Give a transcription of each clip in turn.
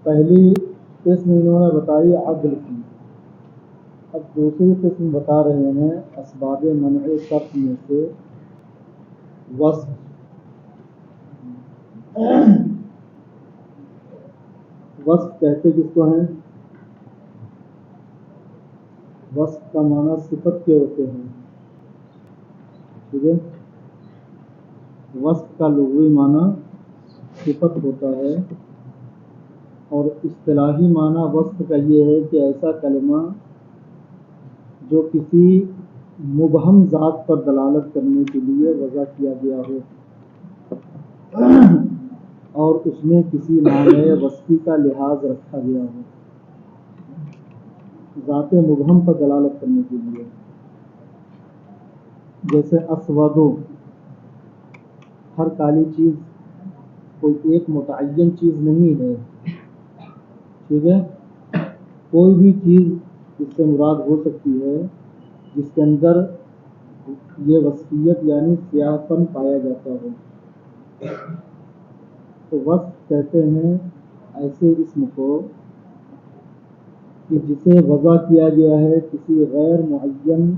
پہلی قسم انہوں نے بتائی عدل کی، اب دوسری قسم بتا رہے ہیں اسباب منع صرف میں سے وصف۔ وصف کہتے کس کو ہیں؟ وصف کا معنی صفت کے ہوتے ہیں، ٹھیک ہے؟ وصف کا لغوی معنی صفت ہوتا ہے، اور اصطلاحی معنی وصف کا یہ ہے کہ ایسا کلمہ جو کسی مبہم ذات پر دلالت کرنے کے لیے وضع کیا گیا ہو اور اس میں کسی معنی وصفی کا لحاظ رکھا گیا ہو، ذات مبہم پر دلالت کرنے کے لیے۔ جیسے اسودو، ہر کالی چیز کوئی ایک متعین چیز نہیں ہے، ٹھیک ہے؟ کوئی بھی چیز اس سے مراد ہو سکتی ہے جس کے اندر یہ وصفیت یعنی سیاہ پن پایا جاتا ہو، تو وصف کہتے ہیں ایسے اسم کو کہ جسے وضع کیا گیا ہے کسی غیر معین،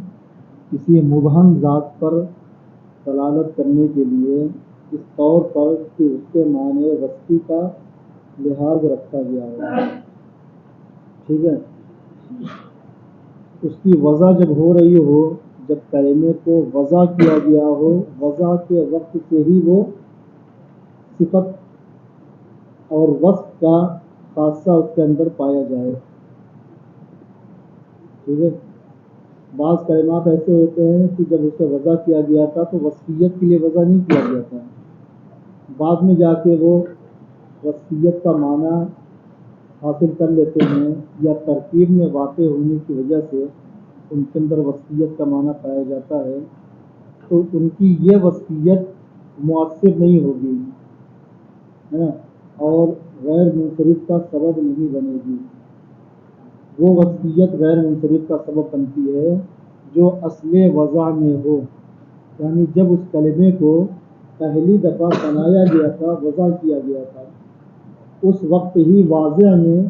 کسی مبہم ذات پر دلالت کرنے کے لیے اس طور پر کہ اس کے معنی وصفی کا لحاظ رکھا گیا ہے، ٹھیک ہے؟ اس کی وضع جب ہو رہی ہو، جب کلمے کو وضع کیا گیا ہو، وضع کے وقت سے ہی وہ صفت اور وصف کا خاصہ اس کے اندر پایا جائے، ٹھیک ہے؟ بعض کلمات ایسے ہوتے ہیں کہ جب اسے وضع کیا گیا تھا تو وصفیت کے لیے وضع نہیں کیا گیا تھا، بعد میں جا کے وہ وصفیت کا معنی حاصل کر لیتے ہیں، یا ترکیب میں واقع ہونے کی وجہ سے ان کے اندر وصفیت کا معنی پایا جاتا ہے، تو ان کی یہ وصفیت مؤثر نہیں ہوگی، ہے نا، اور غیر منصرف کا سبب نہیں بنے گی۔ وہ وصفیت غیر منصرف کا سبب بنتی ہے جو اصل وضع میں ہو، یعنی جب اس کلمے کو پہلی دفعہ بنایا گیا تھا، وضع کیا گیا تھا، اس وقت ہی واضح میں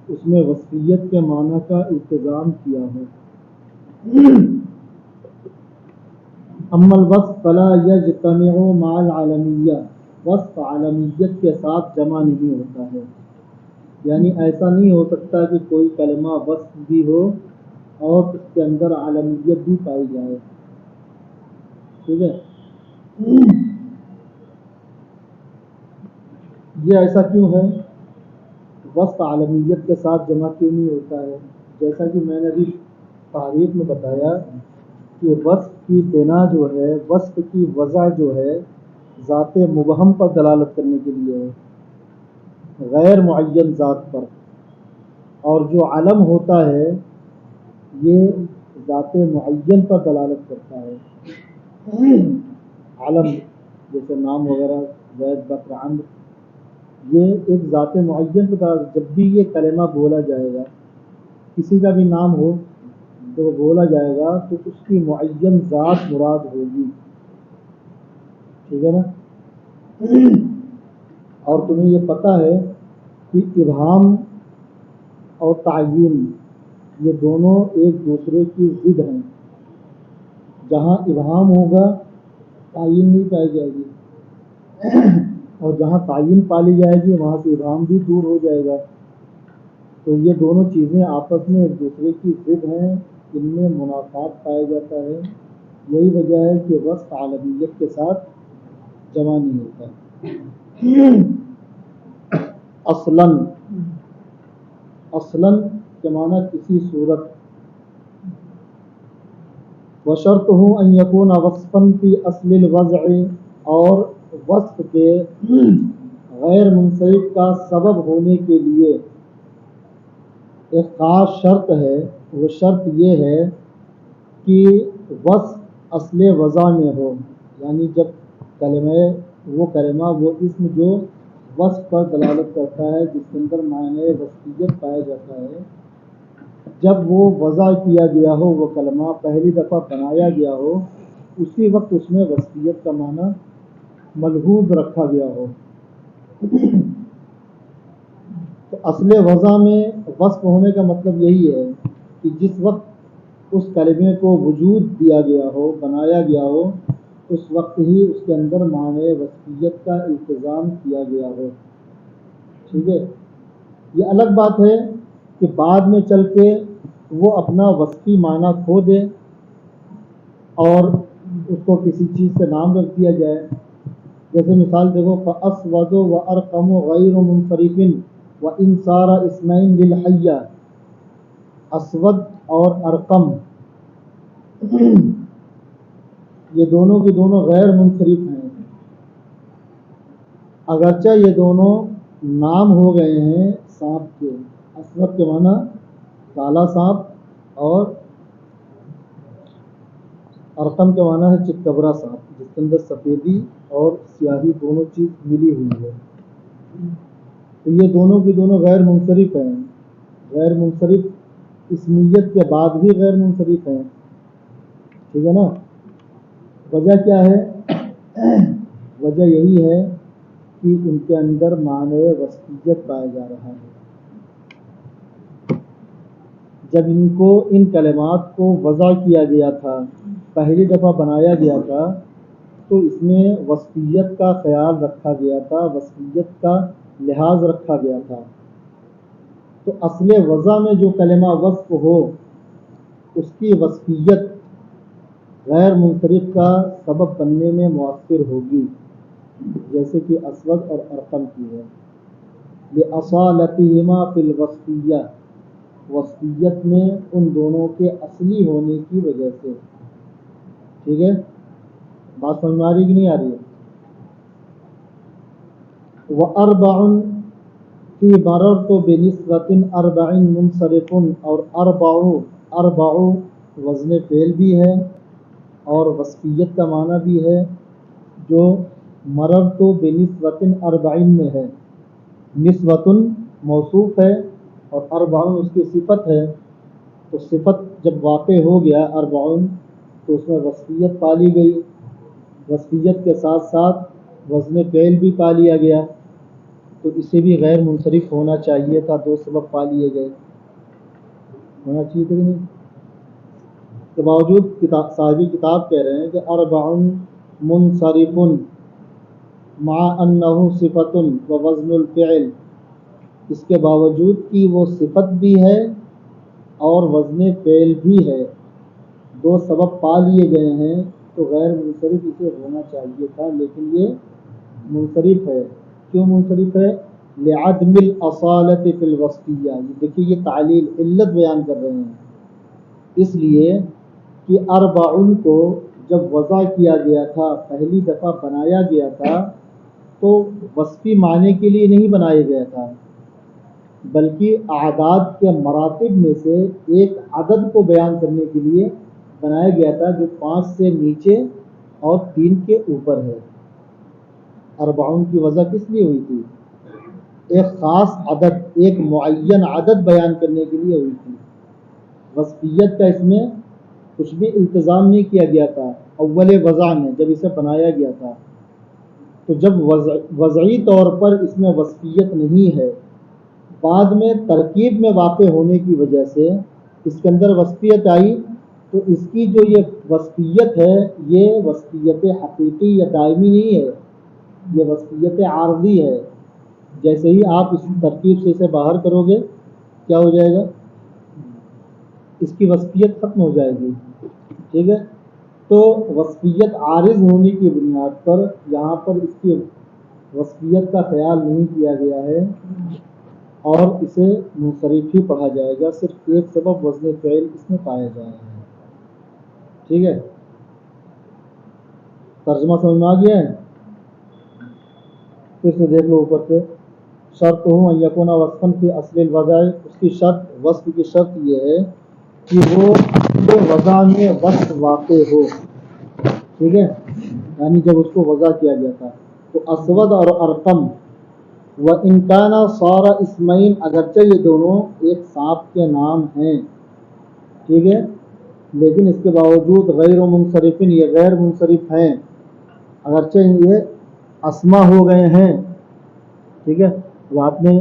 اس میں وصفیت کے معنی کا التزام کیا ہے۔ اما الوصف فلا یجتمع مع العالمیہ، وصف عالمیت کے ساتھ جمع نہیں ہوتا ہے، یعنی ایسا نہیں ہو سکتا کہ کوئی کلمہ وصف بھی ہو اور اس کے اندر عالمیت بھی پائی جائے، ٹھیک ہے؟ یہ ایسا کیوں ہے؟ وصف عالمیت کے ساتھ جمع کیوں نہیں ہوتا ہے؟ جیسا کہ میں نے ابھی تعریف میں بتایا کہ وصف کی بنا جو ہے، وصف کی وضع جو ہے ذات مبہم پر دلالت کرنے کے لیے ہے، غیر معین ذات پر، اور جو علم ہوتا ہے یہ ذات معین پر دلالت کرتا ہے۔ علم جیسے نام وغیرہ، زید، بکر، عمرو، یہ ایک ذات معین پر دلالت، جب بھی یہ کلمہ بولا جائے گا، کسی کا بھی نام ہو تو وہ بولا جائے گا تو اس کی معین ذات مراد ہوگی، ٹھیک ہے نا؟ اور تمہیں یہ پتہ ہے کہ ابہام اور تعیین یہ دونوں ایک دوسرے کی ضد ہیں، جہاں ابہام ہوگا تعیین نہیں پائی جائے گی، اور جہاں تعیین پالی جائے گی وہاں سے ابہام بھی دور ہو جائے گا، تو یہ دونوں چیزیں آپس میں ایک دوسرے کی ضد ہیں، ان میں منافات پایا جاتا ہے، یہی وجہ ہے کہ وصف عالمیت کے ساتھ جمع نہیں ہوتا۔ اصلاً کے معنی کسی صورت، وشرطہ ان یکون وصفا فی اصل الوضع، اور وصف کے غیر منصرف کا سبب ہونے کے لیے ایک خاص شرط ہے، وہ شرط یہ ہے کہ وصف اصل وضع میں ہو، یعنی جب وہ کلمہ وہ اسم جو وصف پر دلالت کرتا ہے، جس کے اندر معنی وصفیت پایا جاتا ہے، جب وہ وضع کیا گیا ہو، وہ کلمہ پہلی دفعہ بنایا گیا ہو، اسی وقت اس میں وصفیت کا معنی ملحوظ رکھا گیا ہو۔ تو اصل وضع میں وصف ہونے کا مطلب یہی ہے کہ جس وقت اس کلمے کو وجود دیا گیا ہو، بنایا گیا ہو، اس وقت ہی اس کے اندر معنی وصفیت کا التزام کیا گیا ہو. ٹھیک ہے. یہ الگ بات ہے کہ بعد میں چل کے وہ اپنا وصفی معنی کھو دے اور اس کو کسی چیز سے نام رکھ دیا جائے. جیسے مثال دیکھو، فَأَسْوَدُ وَأَرْقَمُ غَيْرُ مُنْصَرِفٍ وَإِنْ صَارَ اسْمَيْنِ لِلْحَيَّةِ. اسود اور ارقم یہ دونوں کے دونوں غیر منصرف ہیں، اگرچہ یہ دونوں نام ہو گئے ہیں سانپ کے. اسود کے معنی کالا سانپ اور ارقم کے معنی ہے چتکبرا سانپ، جس کے اندر سفیدی اور سیاہی دونوں چیز ملی ہوئی ہے. تو یہ دونوں کے دونوں غیر منصرف ہیں. غیر منصرف اسمیت کے بعد بھی غیر منصرف ہیں. ٹھیک ہے نا. وجہ کیا ہے؟ وجہ یہی ہے کہ ان کے اندر معنی وصفیت پایا جا رہا ہے. جب ان کلمات کو وضع کیا گیا تھا، پہلی دفعہ بنایا گیا تھا، تو اس میں وصفیت کا خیال رکھا گیا تھا، وصفیت کا لحاظ رکھا گیا تھا. تو اصل وضع میں جو کلمہ وصف ہو اس کی وصفیت غیر منصرف کا سبب بننے میں مؤثر ہوگی، جیسے کہ اسود اور ارقم کی ہے. لِأَصَالَتِهِمَا فِي الْوَصْفِيَّةِ، وصفیت میں ان دونوں کے اصلی ہونے کی وجہ سے. ٹھیک ہے. بات سمجھ میں آ رہی کہ نہیں آ رہی ہے؟ وَأَرْبَعٌ فی مررت بنسبۃ اربع منصرف، اور اربع وزن فعل بھی ہے اور وصفیت کا معنی بھی ہے، جو مررت بنسبۃ اربع میں ہے. نسبۃ موصوف ہے اور اربع اس کی صفت ہے. تو صفت جب واقع ہو گیا اربع تو اس میں وصفیت پا لی گئی، وصفیت کے ساتھ ساتھ وزن فعل بھی پا لیا گیا. تو اسے بھی غیر منصرف ہونا چاہیے تھا. دو سبب پا لیے گئے، ہونا چاہیے تھا کہ نہیں؟ کے باوجود صاحب کتاب کہہ رہے ہیں کہ اربع منصرف مع انہ صفت و وزن الفعل، اس کے باوجود کہ وہ صفت بھی ہے اور وزن فعل بھی ہے، دو سبب پا لیے گئے ہیں، تو غیر منصرف اسے ہونا چاہیے تھا، لیکن یہ منصرف ہے. کیوں منصرف ہے؟ لعدم الاصالۃ فی الوصفیہ. دیکھیے یہ تعلیل علت بیان کر رہے ہیں. اس لیے کہ اربعن کو جب وضع کیا گیا تھا، پہلی دفعہ بنایا گیا تھا، تو وصفی معنی کے لیے نہیں بنایا گیا تھا، بلکہ اعداد کے مراتب میں سے ایک عدد کو بیان کرنے کے لیے بنایا گیا تھا، جو 5 سے نیچے اور 3 کے اوپر ہے. اربعون کی وضع کس لیے ہوئی تھی؟ ایک خاص عدد، ایک معین عدد بیان کرنے کے لیے ہوئی تھی. وصفیت کا اس میں کچھ بھی التزام نہیں کیا گیا تھا اول وضع میں جب اسے بنایا گیا تھا. تو جب وضعی طور پر اس میں وصفیت نہیں ہے، بعد میں ترکیب میں واقع ہونے کی وجہ سے اس کے اندر وصفیت آئی، تو اس کی جو یہ وصفیت ہے یہ وصفیت حقیقی یا دائمی نہیں ہے، یہ وصفیت عارضی ہے. جیسے ہی آپ اس ترکیب سے اسے باہر کرو گے کیا ہو جائے گا؟ اس کی وصفیت ختم ہو جائے گی. ٹھیک ہے. تو وصفیت عارض ہونے کی بنیاد پر یہاں پر اس کی وصفیت کا خیال نہیں کیا گیا ہے اور اسے منصرف ہی پڑھا جائے گا. صرف ایک سبب وزن فعل اس میں پایا جا رہا ہے. ٹھیک ہے. ترجمہ سمجھ میں آ گیا ہے؟ پھر سے دیکھ لو اوپر سے. شرط ہوں یکون وصفن فی اصل الوضع، اس کی شرط، وصف کی شرط یہ ہے کہ وہ وضع میں وصف واقع ہو. ٹھیک ہے. یعنی جب اس کو وضع کیا گیا تھا تو اسود اور ارقم و انکانا صار اسمین، اگرچہ یہ دونوں ایک سانپ کے نام ہیں، ٹھیک ہے، لیکن اس کے باوجود غیر منصرفین، یہ غیر منصرف ہیں، اگرچہ یہ اسما ہو گئے ہیں. ٹھیک ہے. وہ آپ نے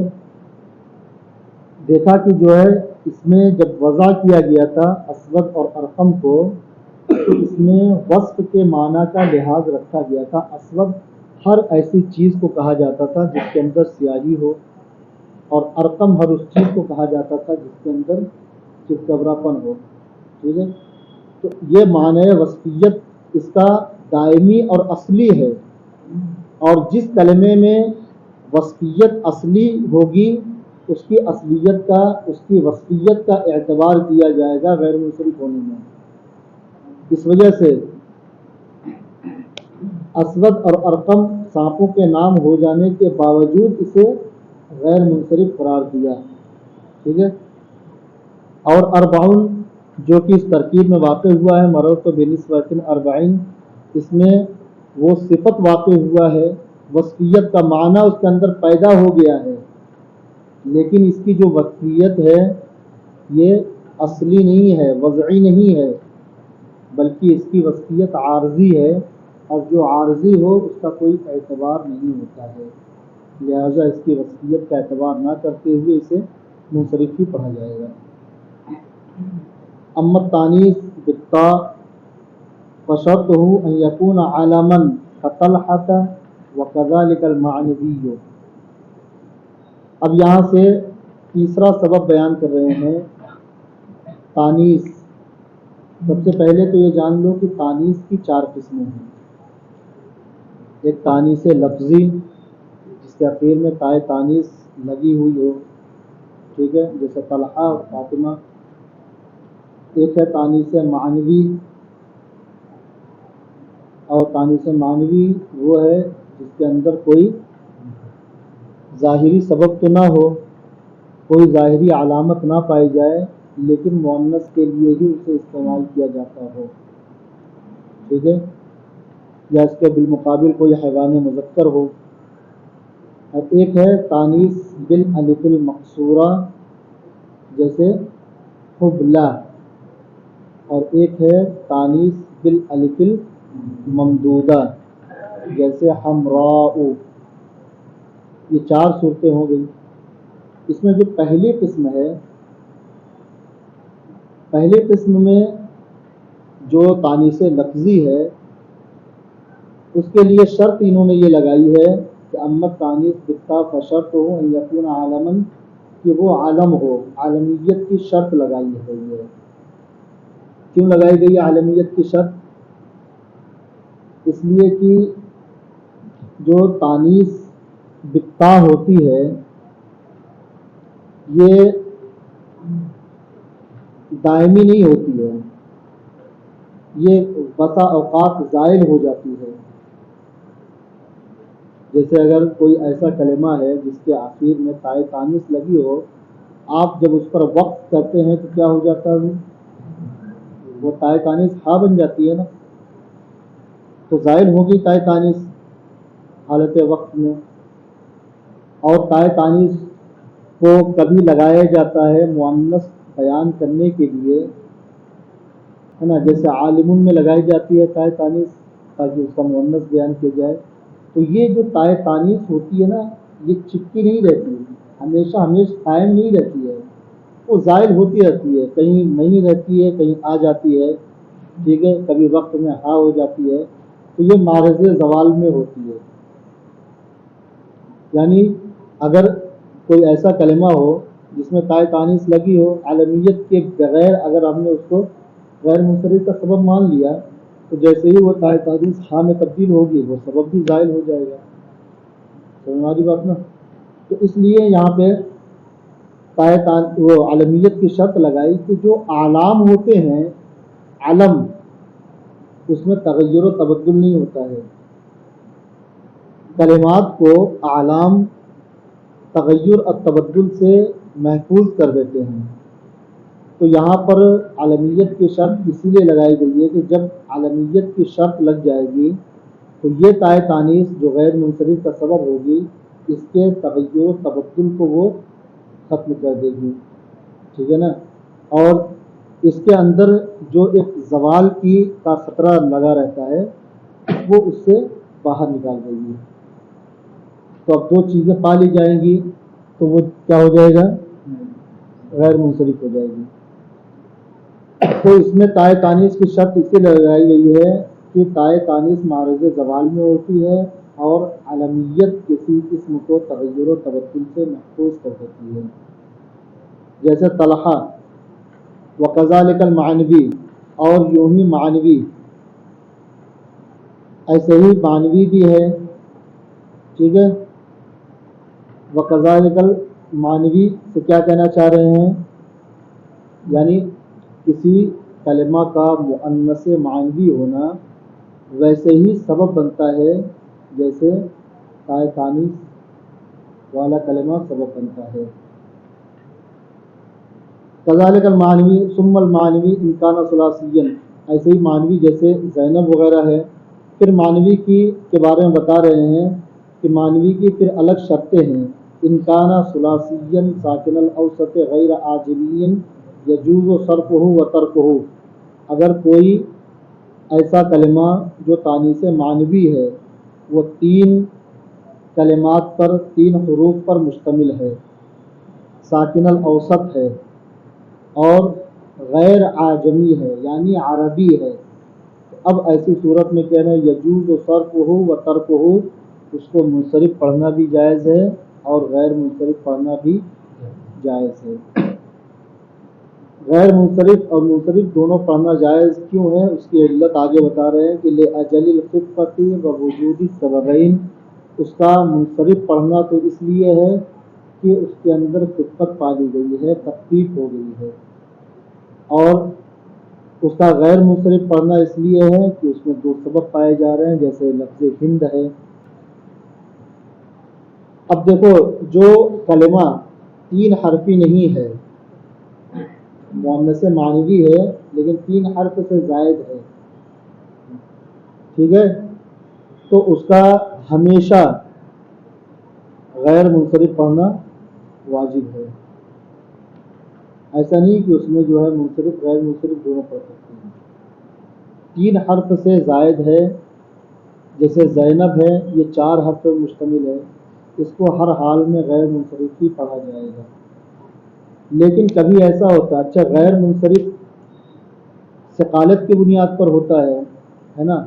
دیکھا کہ جو ہے اس میں جب وضع کیا گیا تھا اسود اور ارقم کو تو اس میں وصف کے معنی کا لحاظ رکھا گیا تھا۔ اسود ہر ایسی چیز کو کہا جاتا تھا جس کے اندر سیاہی ہو، اور ارقم ہر اس چیز کو کہا جاتا تھا جس کے اندر چپچپراپن ہو، ٹھیک ہے۔ تو یہ معنی وصفیت اس کا دائمی اور اصلی ہے، اور جس کلمے میں وصفیت اصلی ہوگی اس کی اصلیت کا، اس کی وصفیت کا اعتبار کیا جائے گا غیر منصرف ہونے میں۔ اس وجہ سے اسود اور ارقم سانپوں کے نام ہو جانے کے باوجود اسے غیر منصرف قرار دیا، ٹھیک ہے۔ اور اربعون جو کہ اس ترکیب میں واقع ہوا ہے، مررت بنسبۃ اربعین، اس میں وہ صفت واقع ہوا ہے، وصفیت کا معنی اس کے اندر پیدا ہو گیا ہے، لیکن اس کی جو وصفیت ہے یہ اصلی نہیں ہے، وضعی نہیں ہے، بلکہ اس کی وصفیت عارضی ہے، اور جو عارضی ہو اس کا کوئی اعتبار نہیں ہوتا ہے، لہذا اس کی وصفیت کا اعتبار نہ کرتے ہوئے اسے منصرف ہی پڑھا جائے گا۔ اما التانیث بالطاء فشرطه ان يكون علما كطلحة وكذلك المعنوي۔ اب یہاں سے تیسرا سبب بیان کر رہے ہیں، تانیث۔ سب سے پہلے تو یہ جان لو کہ تانیث کی 4 قسمیں ہیں۔ ایک تانیث لفظی جس کے اخیر میں تائے تانیث لگی ہوئی ہو، ٹھیک ہے، جیسے طلحہ اور فاطمہ۔ ایک ہے تانیث معنوی، اور تانیث معنوی وہ ہے جس کے اندر کوئی ظاہری سبب تو نہ ہو، کوئی ظاہری علامت نہ پائی جائے، لیکن مؤنث کے لیے ہی اسے استعمال کیا جاتا ہو، ٹھیک ہے، یا اس کے بالمقابل کوئی حیوان مذکر ہو۔ اور ایک ہے تانیث بالالف المقصورہ جیسے حبلہ، اور ایک ہے تانیث بالالف الممدودہ جیسے حمراء۔ یہ 4 صورتیں ہو گئی۔ اس میں جو پہلی قسم ہے، پہلی قسم میں جو تانیث لفظی ہے اس کے لیے شرط انہوں نے یہ لگائی ہے کہ اما تانیث بالطاء فشرط ہو ان یکون عالما، کہ وہ عالم ہو، عالمیت کی شرط لگائی گئی ہے۔ کیوں لگائی گئی عالمیت کی شرط؟ اس لیے کہ جو تانیث بالطاء ہوتی ہے یہ دائمی نہیں ہوتی ہے، یہ بسا اوقات زائل ہو جاتی ہے۔ جیسے اگر کوئی ایسا کلمہ ہے جس کے آخر میں تائے تانیث لگی ہو، آپ جب اس پر وقف کرتے ہیں تو کیا ہو جاتا ہے؟ وہ تائے تانیث ہا بن جاتی ہے نا، تو زائل ہوگی تائے تانیث حالت وقت میں۔ اور تائے تانیث کو کبھی لگایا جاتا ہے مؤنث بیان کرنے کے لیے، ہے نا، جیسے عالمون میں لگائی جاتی ہے تائے تانیث تاکہ اس کا مؤنث بیان کیا جائے۔ تو یہ جو تائے تانیث ہوتی ہے نا، یہ چپکی نہیں رہتی، ہمیشہ قائم نہیں رہتی ہے، وہ زائل ہوتی رہتی ہے، کہیں نہیں رہتی ہے، کہیں آ جاتی ہے، ٹھیک ہے، کبھی وقت میں ہا ہو جاتی ہے، تو یہ معرض زوال میں ہوتی ہے۔ یعنی اگر کوئی ایسا کلمہ ہو جس میں تائے تانیث لگی ہو، عالمیت کے بغیر اگر ہم نے اس کو غیر منصرف کا سبب مان لیا تو جیسے ہی وہ تائے تانیث ہا میں تبدیل ہوگی وہ سبب بھی زائل ہو جائے گا۔ سمجھ آ رہی بات نا؟ تو اس لیے یہاں پہ وہ عالمیت کی شرط لگائی کہ جو اعلام ہوتے ہیں، علم، اس میں تغیر و تبدل نہیں ہوتا ہے۔ کلمات کو اعلام تغیر اور تبدل سے محفوظ کر دیتے ہیں۔ تو یہاں پر عالمیت کی شرط اسی لیے لگائی گئی ہے کہ جب عالمیت کی شرط لگ جائے گی تو یہ تائے تانیث جو غیر منصرف کا سبب ہوگی اس کے تغیر و تبدل کو وہ ختم کر دے گی، ٹھیک ہے نا۔ اور اس کے اندر جو ایک زوال کا خطرہ لگا رہتا ہے وہ اس سے باہر نکال دے گی۔ تو اب 2 چیزیں پا لی جائیں گی تو وہ کیا ہو جائے گا؟ غیر منصرف ہو جائے گی. تو اس میں تائے تانیث کی شرط اس لیے لگائی گئی ہے کہ تائے تانیث معرض زوال میں ہوتی ہے اور علمیت کسی اسم کو تغیر و تبدل سے محفوظ کر دیتی ہے. جیسے طلحہ وکذالک المعنوی، اور یوں ہی معنوی، ایسے ہی معنوی بھی ہے. ٹھیک ہے. وکذالک المعنوی سے کیا کہنا چاہ رہے ہیں؟ یعنی کسی کلمہ کا مؤنث معنوی ہونا ویسے ہی سبب بنتا ہے جیسے تائے تانیث والا کلمہ سبب بنتا ہے. کذالک المعنوی ثم المعنوی ان کان ثلاثیا، ایسے ہی معنوی جیسے زینب وغیرہ ہے. پھر معنوی کے بارے میں بتا رہے ہیں کہ معنوی کی پھر الگ شرطیں ہیں. ان کان ثلاثیا ساکن الاوسط غیر عاجمی یجوز صرفہ و ترکہ، اگر کوئی ایسا کلمہ جو تانیث معنوی ہے وہ 3 کلمات پر 3 حروف پر مشتمل ہے، ساکن الاوسط ہے اور غیر عاجمی ہے یعنی عربی ہے، اب ایسی صورت میں کہنا یجوز صرفہ و ترکہ، اس کو منصرف پڑھنا بھی جائز ہے اور غیر منصرف پڑھنا بھی جائز ہے. غیر منصرف اور منصرف دونوں پڑھنا جائز کیوں ہے؟ اس کی علت آگے بتا رہے ہیں کہ لأجل الخفۃ ووجود السببین، اس کا منصرف پڑھنا تو اس لیے ہے کہ اس کے اندر خفت پالی گئی ہے، تخفیف ہو گئی ہے، اور اس کا غیر منصرف پڑھنا اس لیے ہے کہ اس میں 2 سبب پائے جا رہے ہیں جیسے لفظ ہند ہے. اب دیکھو جو کلمہ 3 حرفی نہیں ہے، مؤنث معنوی ہے لیکن 3 حرف سے زائد ہے، ٹھیک ہے، تو اس کا ہمیشہ غیر منصرف پڑھنا واجب ہے. ایسا نہیں کہ اس میں جو ہے منصرف غیر منصرف دونوں پڑھ سکتے ہیں. 3 حرف سے زائد ہے جیسے زینب ہے، یہ 4 حرف پر مشتمل ہے، اس کو ہر حال میں غیر منصرف ہی پڑھا جائے گا. لیکن کبھی ایسا ہوتا ہے، اچھا غیر منصرف ثقالت کی بنیاد پر ہوتا ہے نا،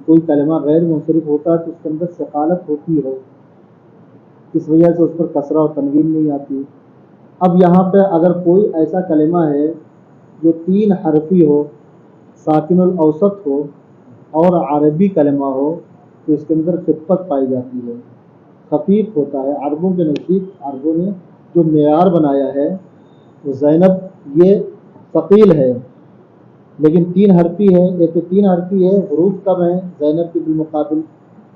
کوئی کلمہ غیر منصرف ہوتا ہے تو اس کے اندر ثقالت ہوتی ہے، اس وجہ سے اس پر کسرہ و تنوین نہیں آتی. اب یہاں پہ اگر کوئی ایسا کلمہ ہے جو 3 حرفی ہو، ساکن الاوسط ہو اور عربی کلمہ ہو تو اس کے اندر خفت پائی جاتی ہے، خفیف ہوتا ہے. عربوں کے نزدیک عربوں نے جو معیار بنایا ہے وہ زینب یہ ثقیل ہے لیکن 3 حرفی ہے، ایک تو 3 حرفی ہے، حروف کم ہے زینب کے بالمقابل،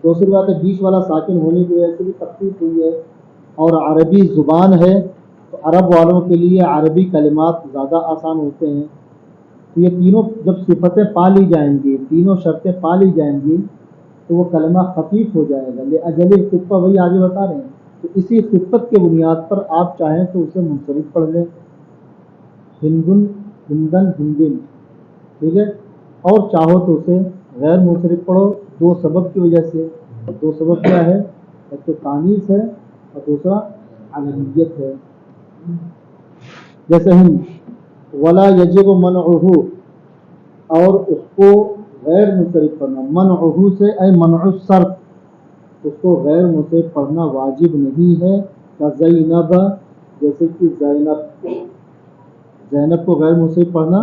دوسری بات ہے بیچ والا ساکن ہونے کی وجہ سے بھی تخفیف ہوئی ہے، اور عربی زبان ہے تو عرب والوں کے لیے عربی کلمات زیادہ آسان ہوتے ہیں. تو یہ تینوں جب صفتیں پا لی جائیں گی، تینوں شرطیں پا لی جائیں گی تو وہ کلمہ خفیف ہو جائے گا. لأجل الخفۃ وہی آگے بتا رہے ہیں، تو اسی خفت کے بنیاد پر آپ چاہیں تو اسے منصرف پڑھ لیں، ہندن ہندن ہندن، ٹھیک ہے، اور چاہو تو اسے غیر منصرف پڑھو 2 سبب کی وجہ سے. 2 سبب کیا ہے؟ ایک تو تانیث ہے اور دوسرا علمیت ہے. جیسے ہم ولا یجب منعہ، اور اس کو غیر منصرف پڑھنا، منعہ سے اے منع الصرف، اس کو غیر منصرف پڑھنا واجب نہیں ہے. زینب، جیسے کہ زینب کو غیر منصرف پڑھنا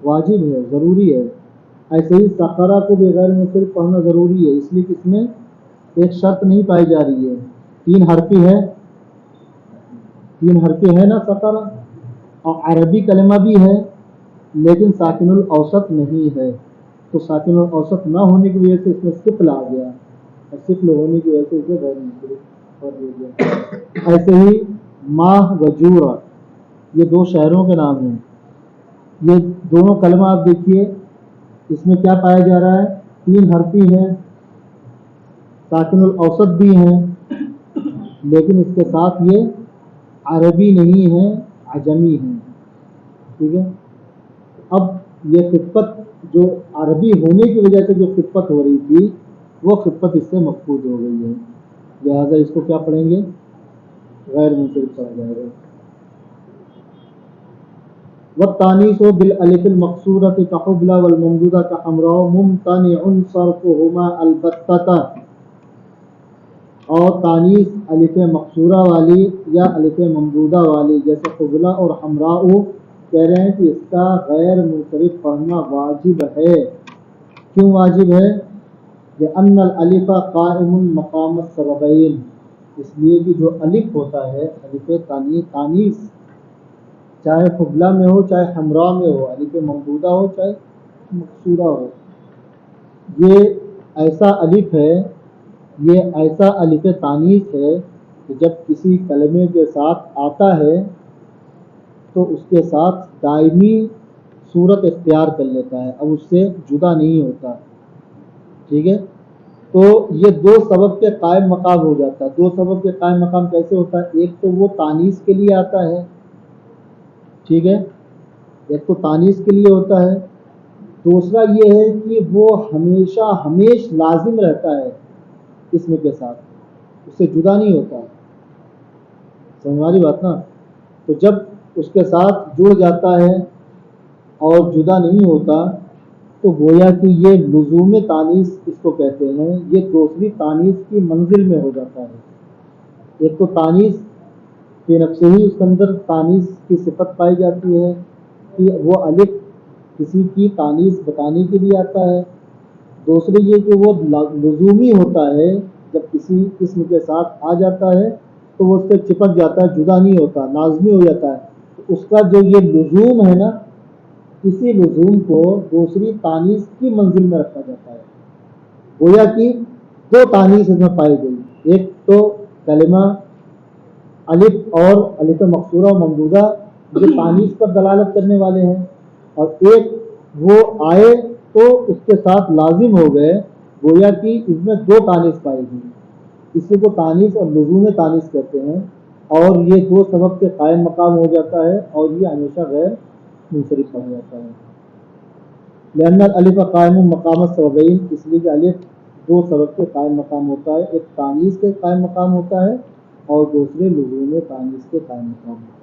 واجب ہے، ضروری ہے. ایسے ہی سقرہ کو بھی غیر منصرف پڑھنا ضروری ہے، اس لیے کہ اس میں ایک شرط نہیں پائی جا رہی ہے، 3 حرفی ہے، 3 حرفی ہے نا سقرہ، اور عربی کلمہ بھی ہے لیکن ساکن الاوسط نہیں ہے، تو ساکن الاوسط نہ ہونے کی وجہ سے اس میں ثقل آ گیا، اور ثقل ہونے کی وجہ سے اسے غیر منصرف کر دیا گیا. ایسے ہی ماہ و جورا، یہ 2 شہروں کے نام ہیں. یہ دونوں کلمہ آپ دیکھیے اس میں کیا پایا جا رہا ہے؟ 3 حرفی ہیں، ساکن الاوسط بھی ہیں، لیکن اس کے ساتھ یہ عربی نہیں ہے، عجمی ہیں. ٹھیک ہے. اب یہ خفت جو عربی ہونے کی وجہ سے جو خفت ہو رہی تھی وہ خفت اس سے مفقود ہو گئی ہے، لہٰذا اس کو کیا پڑھیں گے؟ غیر منصرف پڑھا جائے گا. والتانیث بالالف المقصورۃ کحبلى والممدودہ کحمراء ممتنع صرفهما البتۃ، اور تانیث الف مقصورہ والی یا الف ممدودہ والی جیسے حبلہ اور حمراء کہہ رہے ہیں کہ اس کا غیر منصرف پڑھنا واجب ہے۔ کیوں واجب ہے؟ لأن الالف قائم مقام السببین، اس لیے کہ جو الف ہوتا ہے الف تانیث چاہے حبلہ میں ہو چاہے حمراء میں ہو، الف ممدودہ ہو چاہے مقصورہ ہو، یہ ایسا الف ہے، یہ ایسا الف تانیث ہے کہ جب کسی کلمے کے ساتھ آتا ہے تو اس کے ساتھ دائمی صورت اختیار کر لیتا ہے، اب اس سے جدا نہیں ہوتا، ٹھیک ہے؟ تو یہ دو سبب کے قائم مقام ہو جاتا ہے۔ دو سبب کے قائم مقام کیسے ہوتا ہے؟ ایک تو وہ تانیث کے لیے آتا ہے، ٹھیک ہے، ایک تو تانیث کے لیے ہوتا ہے، دوسرا یہ ہے کہ وہ ہمیش لازم رہتا ہے اسم کے ساتھ، اس سے جدا نہیں ہوتا، سمجھ ہماری بات نا؟ تو جب اس کے ساتھ جڑ جاتا ہے اور جدا نہیں ہوتا تو گویا کہ یہ لزوم تانیث اس کو کہتے ہیں، یہ دوسری تانیث کی منزل میں ہو جاتا ہے۔ ایک تو تانیث کے نفس ہی اس کے اندر تانیث کی صفت پائی جاتی ہے کہ وہ الف کسی کی تانیث بتانے کے لیے آتا ہے، دوسری یہ کہ وہ لزومی ہوتا ہے، جب کسی اسم کے ساتھ آ جاتا ہے تو وہ اس سے چپک جاتا ہے، جدا نہیں ہوتا، لازمی ہو جاتا ہے، تو اس کا جو یہ لزوم ہے نا، اسی لزوم کو دوسری تانیث کی منزل میں رکھا جاتا ہے۔ گویا کہ دو تانیث اس میں پائی گئی، ایک تو کلمہ الف اور الف مقصورہ و ممدودہ جو تانیث پر دلالت کرنے والے ہیں، اور ایک وہ آئے تو اس کے ساتھ لازم ہو گئے، گویا کہ اس میں دو تانیث پائی گئی، اسی کو تانیث اور لزوم تانیث کہتے ہیں، اور یہ دو سبب کے قائم مقام ہو جاتا ہے اور یہ ہمیشہ غیر منصرف پڑ جاتا ہے۔ لأن الالف قائم مقام السببین، اس لیے کہ الف دو سبب کے قائم مقام ہوتا ہے، ایک تانیث کے قائم مقام ہوتا ہے اور دوسرے لزوم تانیث کے قائم مقام ہوتا ہے۔